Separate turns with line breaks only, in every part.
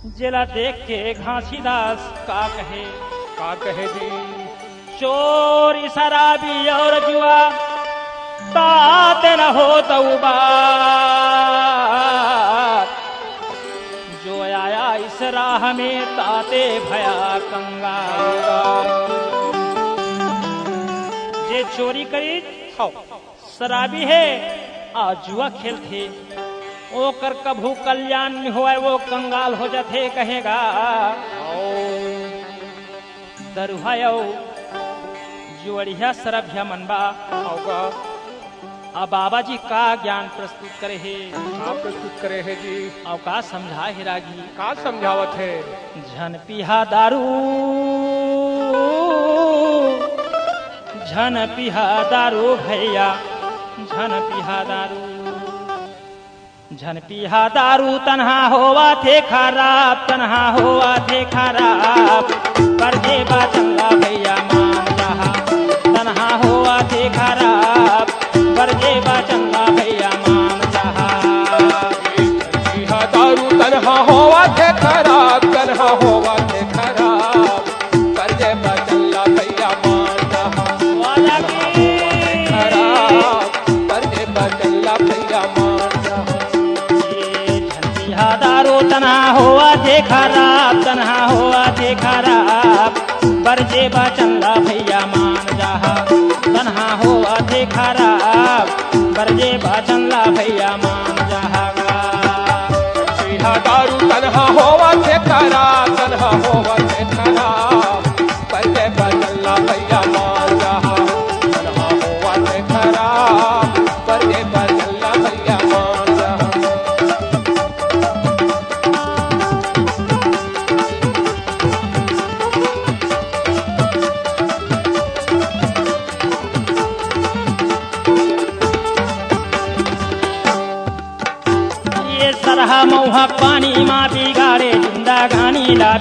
जिला देख के घासीदास का कहे
जी।
चोर शराबी और जुआ तात न हो बात जो आया इस राह में ताते भया कंगाल। जे चोरी करी शराबी है आज जुआ खेलते वो कर कभू कल्याण में हुआ वो कंगाल हो जाते कहेगा दरुहायो जुअड़िया सरभ्या मनबा
होगा
अब बाबा जी का ज्ञान प्रस्तुत करे है
आप प्रस्तुत करे है जी।
अब का समझा है रागी
का समझावत है
झन पिहा दारू भैया झन पिहा दारू तन्हा होवा थे खराब पर जे बाचंगा भैया मान रहा तन्हा होवा थे खराब पर जे बाचंगा भैया मान रहा
दारू तन्हा होवा थे खराब पर जे बाचंगा भैया मान रहा पर जे बाचंगा भैया मान रहा
दारू तन्हा होवा थे खराब पर जे बाचंगा भैया मान रहा तन्हा होवा थे खराब पर जे बाचंगा भैया मान रहा
दारू तन्हा होवा थे खराब पर जे बाचंगा भैया मान रहा तन्हा होवा थे खराब पर जे बाचंगा भैया मान रहा।
सरहा मऊहा पानी माँ बिगाड़े जिंदगानी ला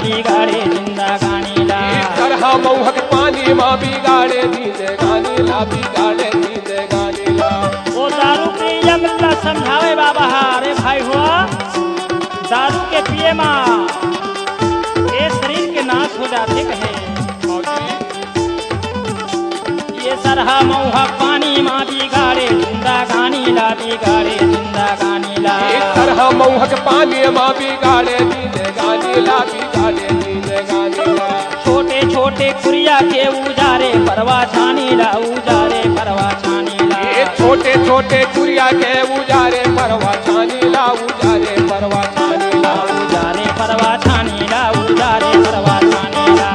सरहा मऊहक पानी माँ बिगाड़े जिंदगानी ला
वो दारू पिए मिलता समझावे बाबा अरे भाई हुआ दारू के पिए माँ ये शरीर के नाश हो जाते कहे ये सरहा मऊहा पानी माँ बिगाड़े जिंदगानी ला
सरहा मऊहक पानी माँ बिगाड़े जिंदगानी ला
छोटे छोटे कुरिया के उजारे परवा छानी ला
छोटे छोटे कुरिया के उजारे परवा छानी ला परवा छानी ला
परवा छानी ला परवा छानी ला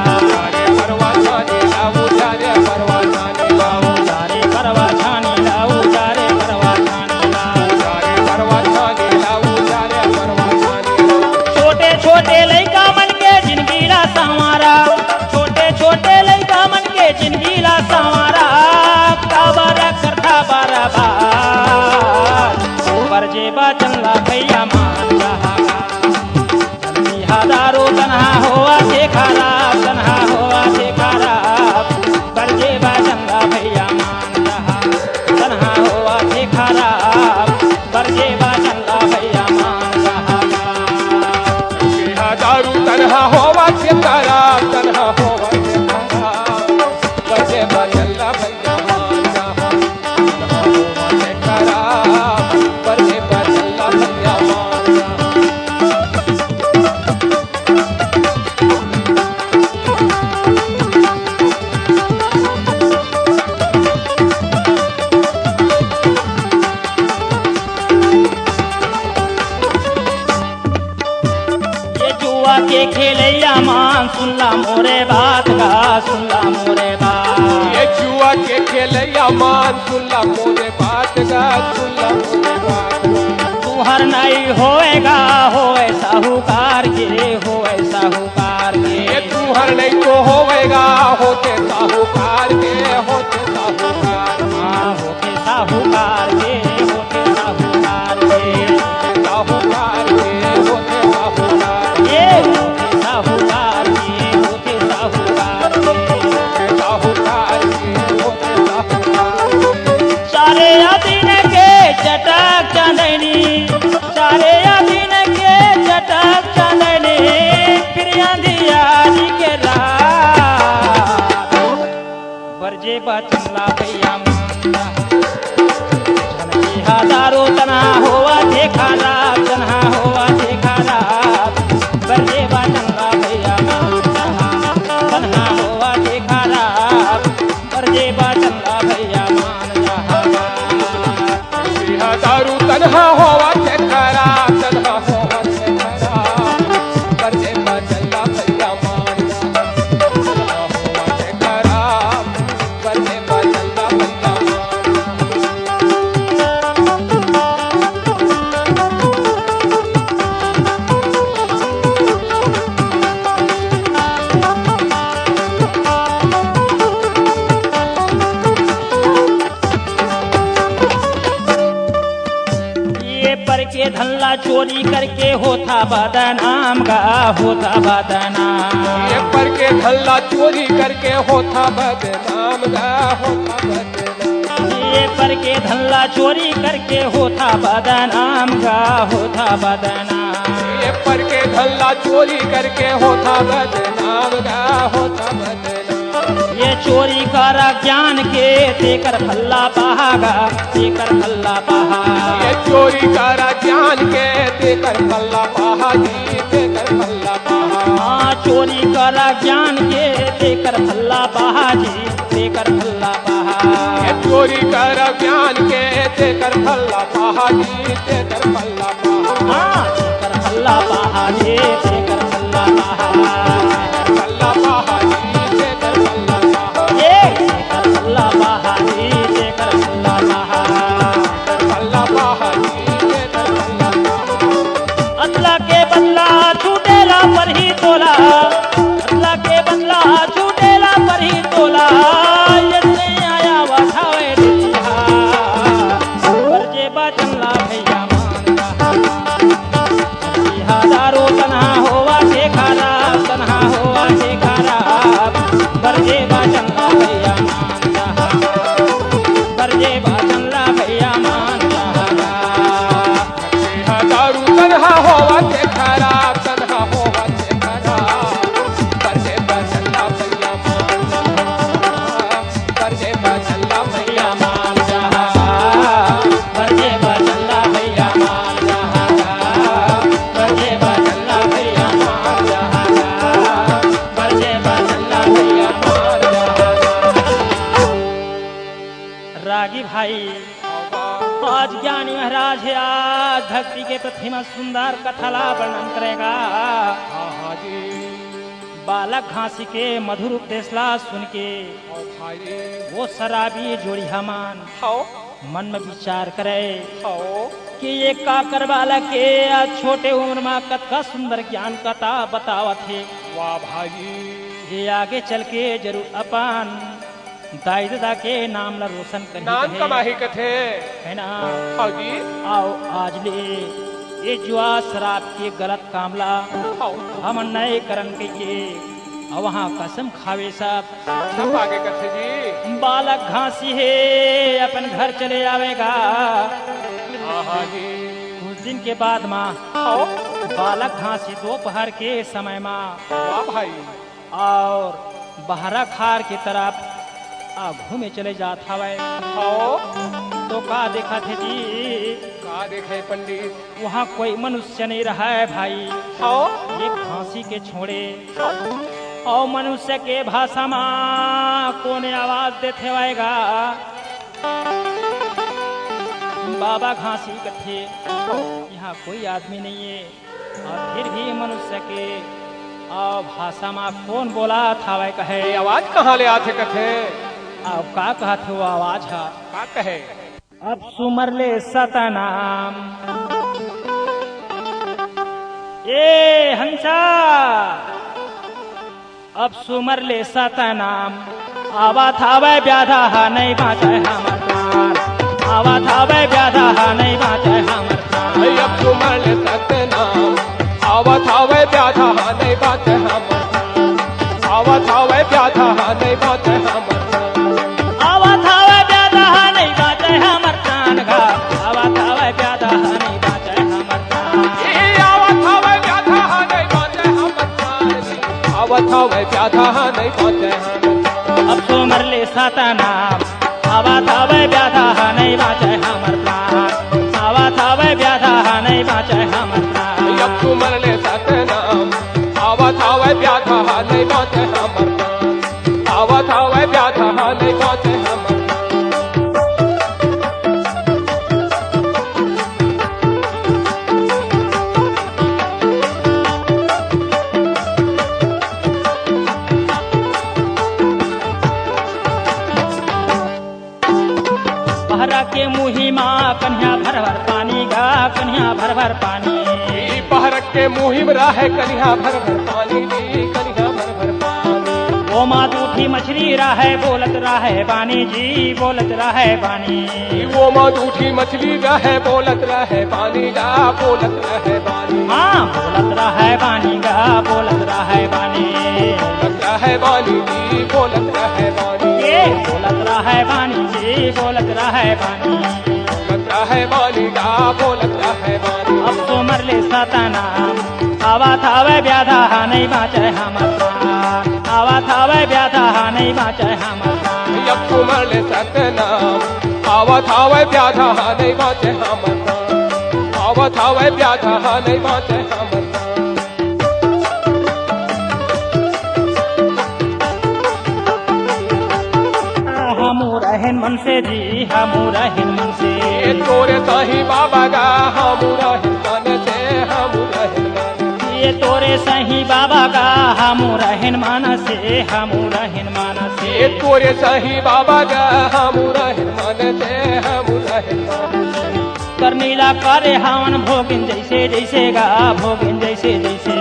परवा छानी ला परवा छानी ला
परवा छानी ला परवा छानी ला
परवा छानी ला परवा छानी ला।
छोटे छोटे लइका मन के जिंदगी ला संवारा छोटे लइका मन के जिंदगी ला संवारा काबरा करता बराबर पर जे बाचंगा भैया मान रहा दारू तन्हा होवा थे खराब पर जे बाचंगा भैया मान रहा तन्हा होवा थे खराब पर जे बाचंगा भैया मान रहा
दारू तन्हा होवा थे खराब पर जे बाचंगा भैया मान रहा तन्हा होवा थे खराब पर जे बाचंगा भैया मान रहा।
के खेलैया मान सुनला मोरे बात
ये जुआ के खेलैया मान सुनला मोरे बात
तुहर नहीं होएगा होए साहूकार के
ये तुहर नहीं तो होएगा होते साहूकार के
होते साहूकार के चारे दिन के चटक चंदनी भैया मान जा जनकी हजारों तना होवा देखा रात तन्हा होवा देखा रात बरजे बाजंगा भैया मान जा तन्हा होवा देखा रात बरजे बाजंगा भैया मान जा
दारू तन्हा होवा से खराब तन्हा होवा से खराब बरजे बाजल्ला भैया मान जा तन्हा होवा से खराब बरजे बाजल्ला भैया मान जा
ये पर के धल्ला चोरी करके होता बदनाम गा होता बदनाम
ये पर के धल्ला चोरी करके होता बदनाम गा होता बदनाम
ये पर के धल्ला चोरी करके होता बदनाम गा होता बदनाम
ये पर के धल्ला चोरी करके होता बदनाम गा होता बदनाम
ये चोरी करा ज्ञान के तेकर फल्ला बहागा तेकर फल्ला बहा
ये चोरी करा ज्ञान के तेकर पल्ला बहाजी तेकर पल्ला बहा
हाँ चोरी करा ज्ञान के तेकर फल्ला बहाजी तेकर फल्ला बहा
ये चोरी करा ज्ञान के तेकर पल्ला बहाजी तेकर पल्ला बहा
हाँ तेकर फल्ला बहाजी तेकर फल्ला बहा
पल्ला बहाजी तेकर पल्ला बहा
ये तेकर फल्ला बहाजी तेकर फल्ला बहा
पल्ला बहाजी तेकर पल्ला बहा
अल्लाह के बदला छूटेला पर ही तोला अल्लाह के बदला छूटेला पर ही तोला ये नहीं आया वठावे दिया बरजे बाजंगा भैया मान जा हजारों तन्हा होवा देखा रात तन्हा होवा देखा रात बरजे बाजंगा भैया मान जा बरजे बाजंगा भैया मान जा
दारू तन्हा होवा से खराब तन्हा होवा से खराब बरजे बाजल्ला भैया मान जा बरजे बाजल्ला भैया
भैया मान जा बरजे बाजंगा भैया मान जा बरजे बाजंगा भैया मान जा बरजे बाजंगा भैया मान जा रागी भाई आज ज्ञानी महाराज है आज भक्ति के प्रति में सुंदर कथाला वर्णन करेगा
हाँ जी
बालक घासी के मधुर उपदेशला सुन के
ओ भाई
वो शराबी जोड़ी हमान
खाओ
मन में विचार करे
खाओ
कि ये काकर बालक के आज छोटे उम्र में कथा सुंदर ज्ञान कथा बतावत है
वाह भाई
ये आगे चल के जरूर अपन दाई दादा के नाम ला रोशन
नाम
करी
कमाही कथे
है ना
हाँ जी
आओ आज ले ये जुआ शराब के गलत कामला
खाओ
हम नए करन के ये और वहाँ कसम खावे सब
सब आगे कथे जी
बालक घासी है अपन घर चले आवेगा
हाँ जी
कुछ दिन के बाद माँ
खाओ
बालक घासी दोपहर के समय माँ
वाह भाई
और बहरा खार की तरफ घूमे चले जात हवे
खाओ
तो का देखा थे जी
का देखे पंडित
वहाँ कोई मनुष्य नहीं रहा है भाई
खाओ
एक फांसी के छोड़े और मनुष्य के भाषा में कोने आवाज देते हुएगा बाबा घासी कथे यहाँ कोई आदमी नहीं है और फिर भी मनुष्य के भाषा में कौन बोला था वह कहे
ये आवाज कहाँ ले आते कथे
अब का कहा थे वो आवाज है
का कहे
अब सुमर ले सतनाम ए हंसा अब सुमर ले सतनाम आवा था वह व्याधा नहीं बाँचे हमर प्राण आवा था वह व्याधा नहीं बाँचे हमर प्राण
अब सुमर ले सतनाम आवत आवे व्याधा नहीं बात हमर आवत आवे व्याधा नहीं बात हमर
आवत आवे व्याधा नहीं बाँचे हमर प्राण गा आवत आवे व्याधा नहीं बाँचे हमर प्राण
आवत आवे व्याधा नहीं बात हमर आवत आवे व्याधा नहीं बात हमर
अब सुमर ले सतनाम आवा थावे व्याधा नहीं बाँचे हमर प्राण आवा थावे व्याधा नहीं बाँचे हमर प्राण
अब तू मरले सतनाम आवत आवे व्याधा नहीं बाँचे हमर प्राण आवत आवे व्याधा नहीं बाँचे हमर
बहरा के मुही माँ कन्या भर भर पानी गा कन्या भर भर पानी
बहर के मुहिम रहे कन्या भर भर पानी जी कन्या भर भर पानी
ओ माँ दूठी मछली राहे बोलत राहे बानी जी बोलत राहे बानी
वो माँ दूठी मछली रहे बोलत रहे पानी गा बोलत रहे पानी
हाँ बोलत राहे बानी गा बोलत राहे बानी
बोलत रहे पानी जी बोलत रहे पानी
ये बोलत राहे बानी जी बोलत राहे बानी
बोलत रहे पानी गा बोलत रहे पानी
अब तो मरले सताना आवा थावे व्याधा नहीं बाँचे हमर प्राण आवा थावे व्याधा नहीं बाँचे हमर प्राण
अब तू मरले सतनाम आवत आवे व्याधा नहीं बाँचे हमर प्राण आवत आवे व्याधा नहीं बाँचे हमर प्राण
हमू रहन मन से जी हमू रहन मन से
ये तोरे साही बाबा गा हमूरा हिंदन से हमूरा हिंदन
ये तोरे सही बाबा का हमू रहन मन से हमू रहन मन से
ये तोरे साही बाबा गा हमूरा हिंदन से हमूरा हिंदन
करनीला करे हवन भोगिन जैसे जैसे गा भोगिन जैसे जैसे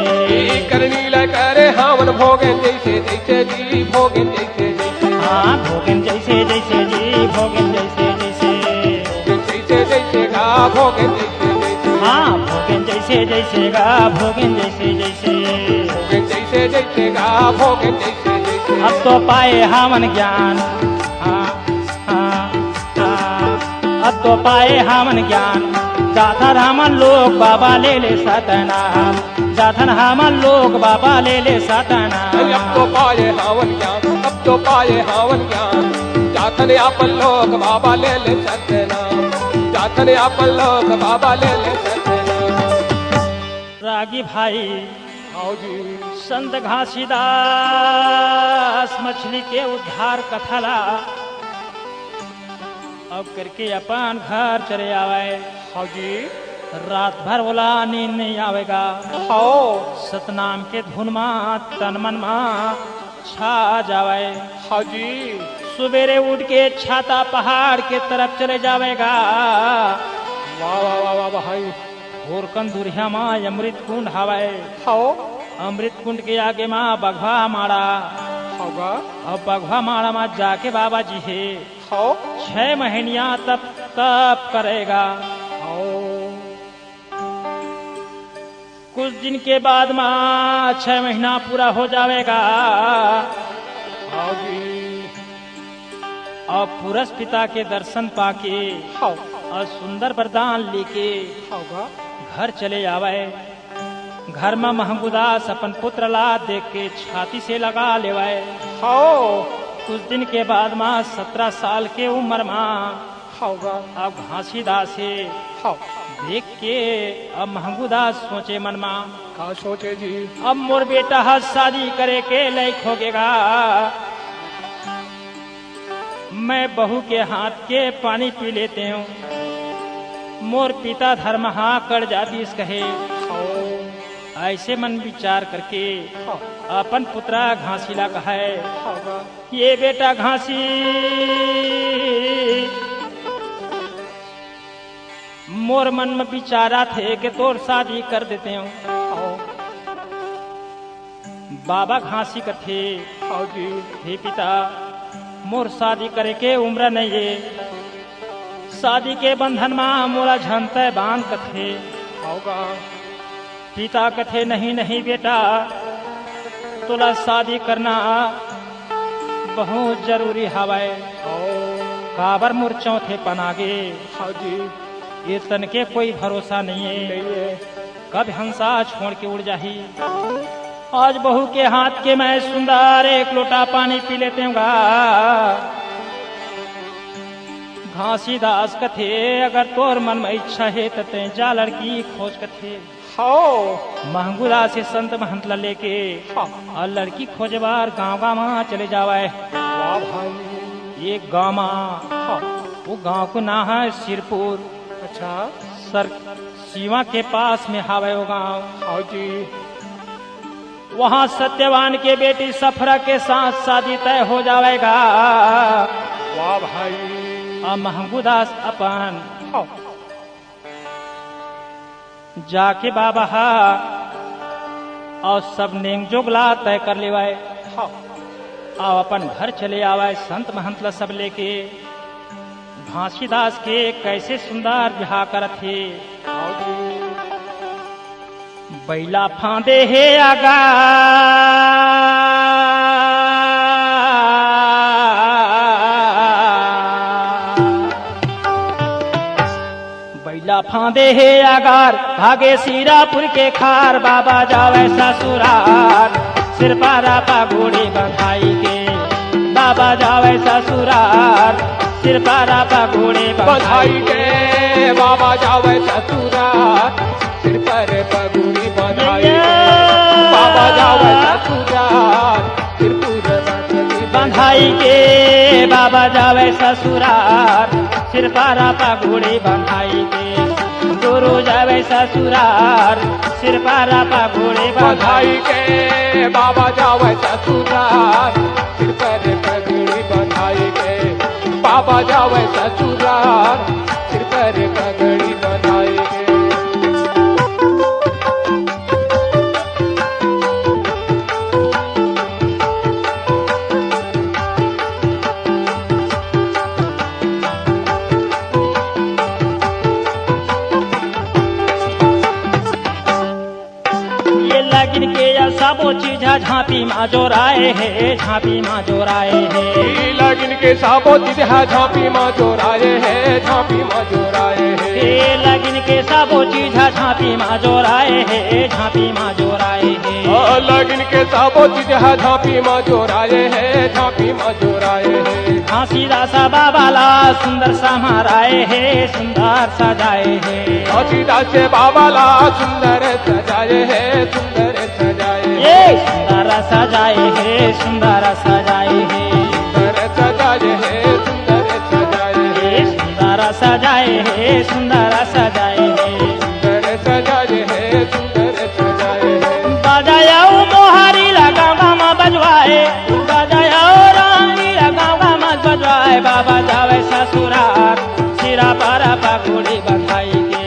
करनी ला करे हवन भोगन जैसे जैसे जी भोगन जैसे जैसे
हाँ भोगिन जैसे जैसे जी भोगिन जैसे जैसे
जैसे जैसे गा भोगन जैसे जैसे
हाँ भोगिन जैसे जैसे गा भोगिन जैसे जैसे
भोगन जैसे जैसे गा भोगन जैसे जैसे
अब तो पाए हवन ज्ञान हाँ हाँ हाँ अब तो पाए हमन ज्ञान जाथन हमन लोग बाबा ले ले सतनाम जाथन हमन लोग बाबा ले ले सतनाम
अब तो पाए हवन ज्ञान अब तो पाए हवन ज्ञान जाथन आपन लोग बाबा ले ले सतनाम जाथन आपन लोग बाबा ले ले सतनाम
रागी भाई
आओ जी
संत घासीदास मछली के उद्धार कथाला अब करके अपन घर चले आवे
हाँ जी
रात भर बोला नींद नहीं आवेगा
आओ
सतनाम के धुन मा तन मन मा छा जावे
हाँ जी
सवेरे उठ के छाता पहाड़ के तरफ चले जावेगा
वाह वाह वाह वाह भाई
और कंदुरिया माँ अमृत कुंड हवे
आओ
अमृत कुंड के आगे माँ बघवा माड़ा
होगा
अब बघवा माड़ा माँ जाके बाबा जी है
आओ
6 महीनिया तब तप करेगा
आओ
कुछ दिन के बाद माँ 6 महीना पूरा हो जाएगा
आओ जी
और पुरुष पिता के दर्शन पाके
आओ
और सुंदर वरदान लेके
होगा
घर चले आवे घर में महंगुदास अपन पुत्र ला देख के छाती से लगा लेवाए
आओ
कुछ दिन के बाद माँ 17 साल के उम्र माँ
होगा
अब घासीदास से
आओ
देख के अब महंगुदास सोचे मन माँ
का सोचे जी
अब मोर बेटा हाथ शादी करे के लायक होगेगा मैं बहू के हाथ के पानी पी लेते हूँ मोर पिता धर्म हाँ कर जाती इस कहे
आओ
ऐसे मन विचार करके अपन पुत्रा घासीला कहे
होगा
ये बेटा घासी मोर मन में विचारा थे कि तोर शादी कर देते हूँ
आओ
बाबा घासी का थे
आओ जी
हे पिता मोर शादी करे के उम्र नहीं है शादी के बंधन में मोरा झनते बांध कथे
होगा
पिता कथे नहीं नहीं बेटा तोला शादी करना बहुत जरूरी हवाए
आओ
काबर मोर चौथे पनागे
हाँ जी
ये तन के कोई भरोसा नहीं है
नहीं है
कब हंसा छोड़ के उड़ जाही आज बहू के हाथ के मैं सुंदर एक लोटा पानी पी लेते हूँ घासीदास कथे अगर तोर मन में इच्छा है तो ते जा लड़की खोज कथे।
हाँ
महंगूला से संत महंत ला लेके और लड़की खोजबार गाँव गाँव चले जावे।
वाह भाई।
एक गाँव में
हाँ
वो गाँव को नाम है सिरपुर।
अच्छा।
सर सीमा के पास में हावे वो गाँव।
हाँ जी।
वहाँ सत्यवान के बेटी सफरा के साथ शादी तय हो जाएगा।
वाह भाई।
और महंगूदास अपन
हाँ
जाके बाबा और सब नेंग जोगला तय कर लेवाए।
हाँ
और अपन घर चले आवाए संत महंत ला सब लेके। घासीदास के कैसे सुंदर बिहार करत थे।
हाँ जी।
बैला फांदे हे आगा बैला फांदे हे आगार भागे सीरापुर के खार। बाबा जावे ससुरार सिर पारा पागोड़ी बंधाई के। बाबा जावे ससुरार सिर पारा पागोड़ी
बधाई के। बाबा जावे ससुराल सिर पर पगड़ी बधाई के। बाबा जावे ससुराल सिर पर
बंधाई के। बाबा जावे ससुरार सिर पारा पागोड़ी बंधाई के। गुरु जावे ससुरार सिर पारा पागोड़ी
बधाई के। बाबा जावे ससुराल सिर पर पगड़ी बधाई के। बाबा जावे ससुराल सिर पर पगड़ी बधाई के।
ये लगिन के या सबो चीज झांपी माँ जोराए है। झांपी माँ जोराए है।
लगन के साबो जिहा झांपी माँ जोराए है। झांपी माँ जोराए है।
ये लगिन के सबो चीज झांपी माँ जोराए है। झांपी माँ जोराए है।
लगन के साबो जिहा झांपी माँ जोराए है। झांपी माँ जोराए है।
घासीदासा बाबा ला सुंदर समाराए है। सुंदर सजाए है।
घासीदास से बाबा ला सुंदर सजाए है। सुंदर सजाए है।
ये सुंदर सजाए है। सुंदर सजाए है।
सुंदर सजाए है। सुंदर सजाए है।
ये सुंदर सजाए है। सुंदर सजाए है।
सुंदर सजाए है। सुंदर सजाए है।
बजाओ मोहारी लगा गामा बजवाए। बजाओ रानी लगा गामा बजवाए। बाबा जावे ससुरार सिरा पारा पागोड़ी बंधाई के।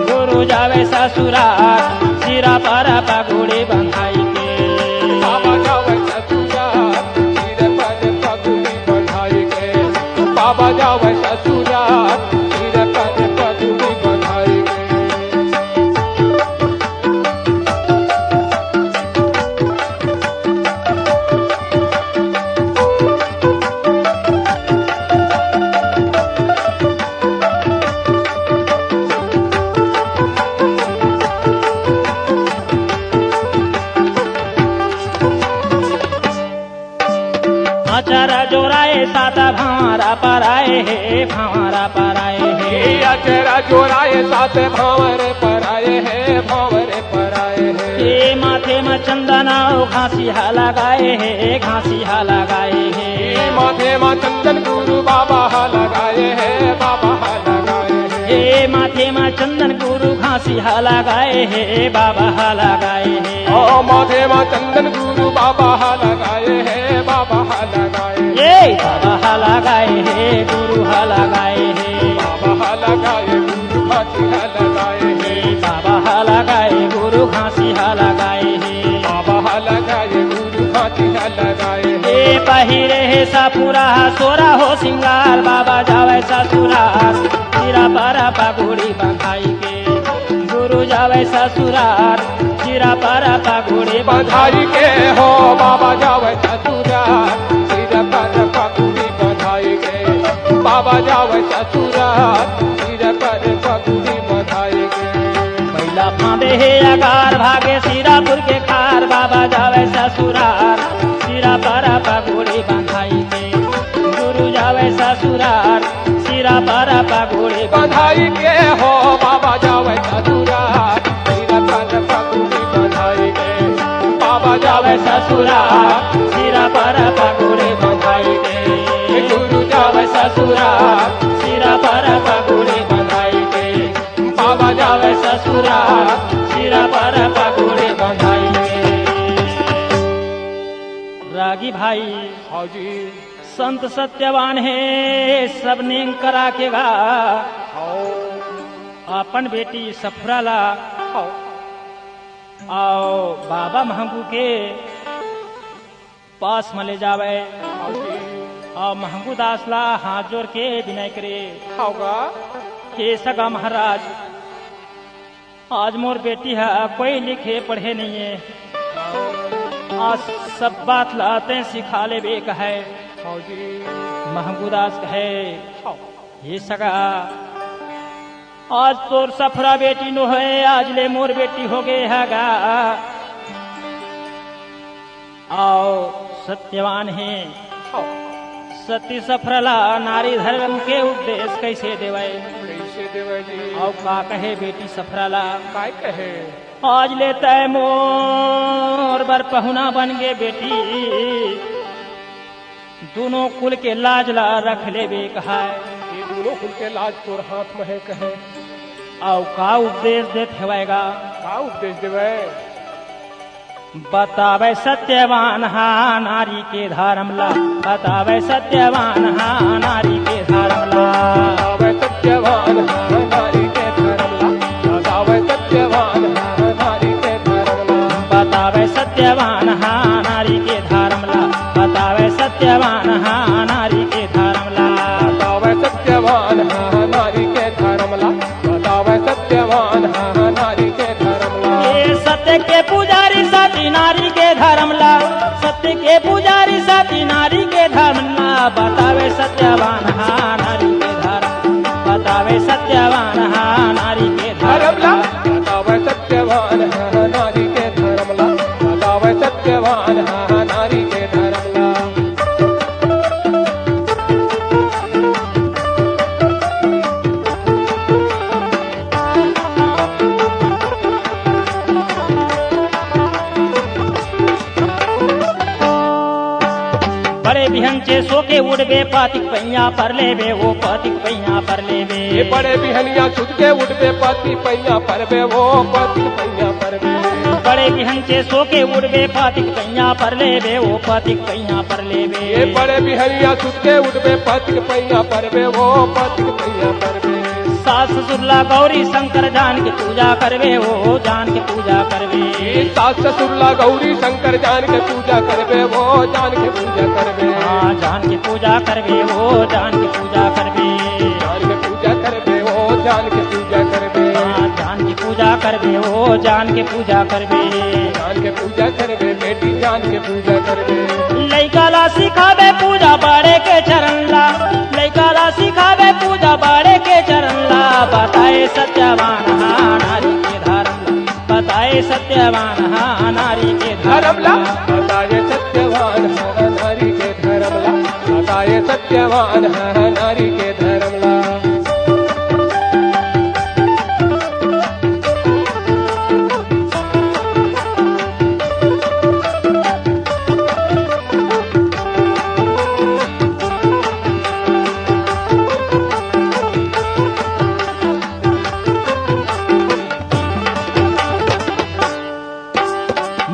गुरु जावे ससुरार सिरा पारा पागोड़ी बंधाई के।
बाबा जावे ससुराल सिर पर पगड़ी बधाई के। बाबा जावे ससुराल सिर पर पगड़ी बधाई के।
आचारा जोराए साता भावरा पराए है। भावरा पराए है।
अचरा जोराए साथ भावर पर आए हैं। भावर पर आए हैं।
ये माथे में चंदना घासी हा लगाए है। घासी हा लगाए है।
माथे माँ चंदन गुरु बाबा लगाए हैं। बाबा लगाए हैं।
हे माथे में चंदन गुरु घासी हा लगाए है। बाबा हा लगाए है।
ओ माथे माँ चंदन गुरु बाबा लगाए हैं। बाबा लगाए हैं।
ये बाबा हा लगाए है। गुरु हा लगाए है।
बाबा लगाए गुरु घाटी लगाए हैं।
हे बाबा हा लगाए गुरु घासी हा लगाए है।
बाबा लगाए गुरु घाटी लगाए हैं।
हे पहिरे है सापुरा सोरा हो सिंगार। बाबा जावे ससुरार सिरा पारा पागोड़ी बंधाई के। गुरु जावे ससुरार सिरा पारा पागोड़ी
बधाई के हो। बाबा जावे ससुराल सिर पर पगड़ी बधाई के। बाबा जावे ससुराल सिर पर पगड़ी बधाई के।
महिला फांदे हे अगार भागे सीरापुर के खार। बाबा जावे ससुरार सिरा पारा पागोड़ी बंधाई के। गुरु जावे ससुरार सिरा पर पगुड़ी
बधाई के हो बाबा जावे ससुराल सिरा पर पगुड़ी बधाई के बाबा जावे ससुराल
सिरा पर पगुड़ी बधाई के
गुरु जावे
ससुराल सिरा पर पगुड़ी बधाई के
बाबा जावे
ससुराल सिरा पर पगुड़ी बधाई के। रागी भाई
हाँ जी
संत सत्यवान है सब नेम करा के गा
हाँ
अपन बेटी सफराला
हाँ
आओ बाबा महंगू के पास में ले जावे
हाँ जी
और महंगू दास ला हाथ जोड़ के विनय करे
होगा
हे सगा महाराज आज मोर बेटी है कोई लिखे पढ़े नहीं है आज सब बात लाते सिखा ले बे कहे
हाँ जी
महंगू दास कहे
हाँ
हे सगा आज तोर सफरा बेटी नो है आज ले मोर बेटी हो गए हैगा आओ सत्यवान है
हाँ
सती सफरला नारी धर्म के उपदेश कैसे देवे
कैसे देवे जी
और का कहे बेटी सफरला
काय कहे
आज लेता है मोर बर पहुना बन गे बेटी दोनों कुल के लाज ला रख ले बे कहा
ये दोनों कुल के लाज तोर हाथ में है कहे
और का उपदेश देते होएगा
का उपदेश देवे
बतावे सत्यवान हा नारी के धर्म ला बतावे सत्यवान हा नारी के धर्म ला
बतावे सत्यवान हा नारी के धर्म ला बतावे सत्यवान हा नारी के धर्म ला
बतावे सत्यवान हा नारी के धर्म ला बतावे सत्यवान हा नारी के धर्म ला
बतावे सत्यवान हा नारी के धर्म ला बतावे सत्यवान हा नारी के धर्म ला
ये सत्य के पुजारी सती नारी के धर्म ला सत्य के पुजारी सती नारी के धर्म ला बतावे सत्यवान हा नारी के धर्म बतावे सत्यवान हा नारी के
धर्म
धर्म
ला बतावे सत्यवान हा नारी के धर्म ला बतावे सत्यवान हा नारी के धर्म ला
बड़े बिहंचे सोके उड़बे पातिक पैया पर लेबे वो पातिक पैया पर लेबे
ये बड़े बिहनिया छुट के उठबे पति पैया परबे वो पति पैया परबे
बड़े बिहंचे सोके उड़बे पातिक पैया पर लेबे वो पातिक पैया पर लेबे
ये बड़े बिहनिया छुट के उठबे पति पैया परबे वो पति पैया परबे
सास ससुरला गौरी शंकर जान के पूजा करबे वो जान के पूजा करबे
ये सास ससुरला गौरी शंकर जान के पूजा करबे वो जान के पूजा करबे
हाँ जान के पूजा करबे वो जान के पूजा करबे
जान के पूजा करबे वो जान के पूजा करबे
हाँ जान की पूजा करबे वो जान के पूजा करबे
जान के पूजा करबे बेटी जान के पूजा करबे
लइका ला सिखावे पूजा बड़े के चरण ला लइका ला सिखावे पूजा बड़े के चरण ला बताए सत्यवान हा नारी के धर्म ला बताए सत्यवान हा नारी के
धर्म ला बताए सत्यवान हा नारी के धर्म ला बताए सत्यवान हा नारी के धर्म ला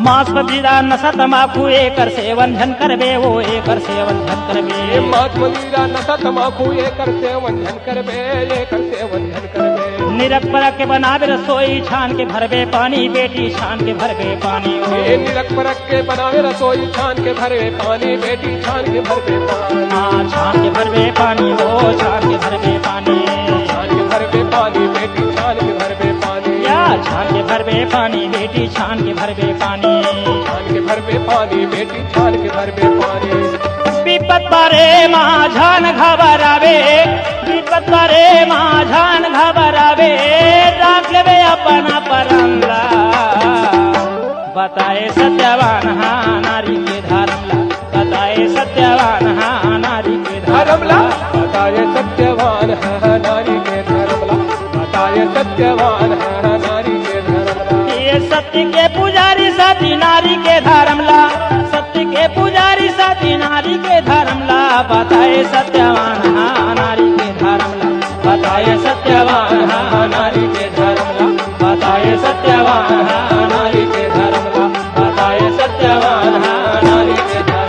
मांस पबीरा नशा तमाकू एकर सेवन धन करबे वो एकर सेवन धन करबे
ये मात मंदिरा नशा तमाकू एकर सेवन धन करबे एकर सेवन धन करबे
निरख परख के बनावे रसोई छान के भरबे पानी बेटी छान के भरबे पानी
ये निरख परख के बनावे रसोई छान के भरबे पानी बेटी छान के भरबे पानी
हाँ छान के भरबे पानी वो छान के भरबे पानी
छान के भरबे पानी बेटी छान के भरबे पानी
या छान के भरबे पानी बेटी छान के भरबे पानी
छान के भरबे पानी बेटी छान के भरबे पानी
विपत बारे माझान घबरावे विपत बारे माझान घबरावे राख लेबे अपना परमला बताए सत्यवान हा नारी के धर्म ला बताए सत्यवान हा नारी के धर्म
धर्मला, बताए सत्यवान है नारी के धर्मला, बताए सत्यवान है नारी के धर्मला।
ये सत्य के पुजारी सती नारी के धर्मला, सत्य के पुजारी सती नारी के धर्मला, बताए सत्यवान हाँ नारी के धर्मला, बताए सत्यवान हाँ नारी के धर्मला, बताए सत्यवान हाँ नारी के धर्मला, बताए सत्यवान हाँ नारी के धर्मला।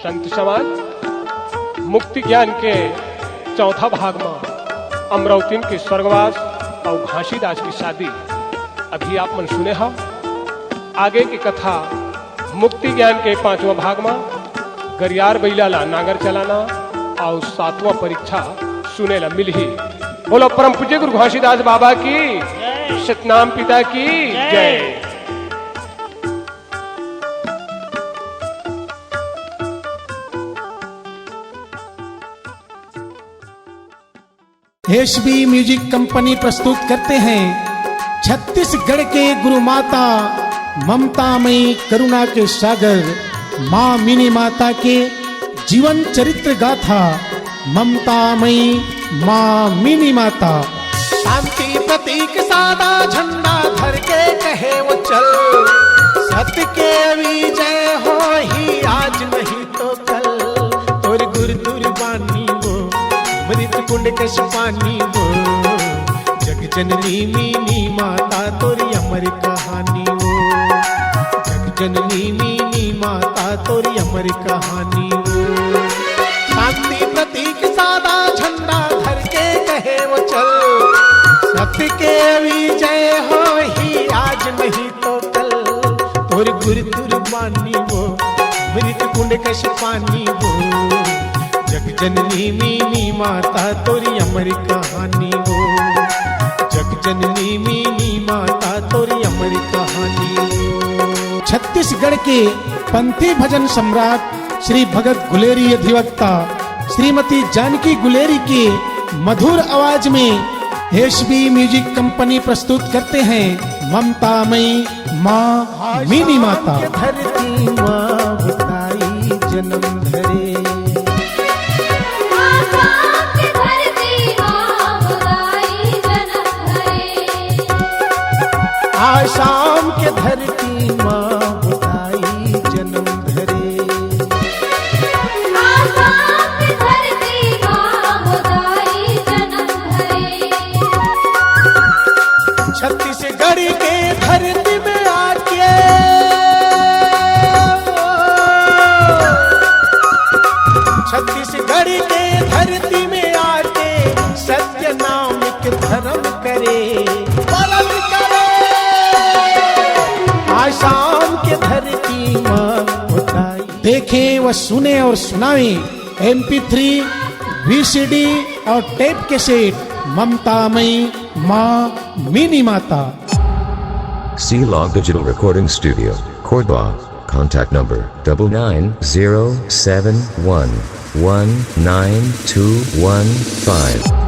संत समाज मुक्ति ज्ञान के चौथा भाग में अमरावती के स्वर्गवास और घासीदास की शादी अभी आप मन सुने हो। आगे की कथा मुक्ति ज्ञान के 5वां भाग में गरियार बैलाला नागर चलाना और 7वां परीक्षा सुने ला मिल ही। बोलो परम पूज्य गुरु घासीदास बाबा की, सतनाम पिता की जय।
एसबी म्यूजिक कंपनी प्रस्तुत करते हैं छत्तीसगढ़ के गुरु माता ममतामयी करुणा के सागर माँ मिनी माता के जीवन चरित्र गाथा ममतामयी माँ मिनी माता। शांति प्रतीक सादा झंडा धर के कहे वो चल, सत्य के विजय हो ही आज नहीं तो कल। तोर गुरु दुर्बानी वो मृत कुंड कश पानी वो, जग जननी मीनी माता तोरी अमर कहानी वो, जग जननी मीनी माता तोरी अमर कहानी वो। शांति प्रतीक सादा झंडा धर के कहे वो चल, सत्य के विजय हो ही आज नहीं तो कल। तोर गुरु दुर्बानी वो मृत कुंड कश पानी वो, जग जननी मीनी माता तोरी अमर कहानी वो, जग जननी मीनी माता तोरी अमर कहानी वो। छत्तीसगढ़ के पंथी भजन सम्राट श्री भगत गुलेरी अधिवक्ता श्रीमती जानकी गुलेरी के मधुर आवाज में एसबी म्यूजिक कंपनी प्रस्तुत करते हैं ममतामयी माँ मिनी माता। धरती माँ बताई जन्म धरे, आसाम के धरती माँ बुताई जन्म धरे,
आसाम के धरती माँ बुताई जन्म धरे।
छत्तीसगढ़ के धरती में आके छत्तीसगढ़ के धरती में आके सत्य नाम के धर्म करे, पालन करे। आसाम के धरती माँ बताई, देखें व सुने और सुनाए MP3 VCD और टेप कैसेट ममतामयी माँ मिनी माता।
C-Log Digital Recording Studio, Cordoba. Contact number 9907119215.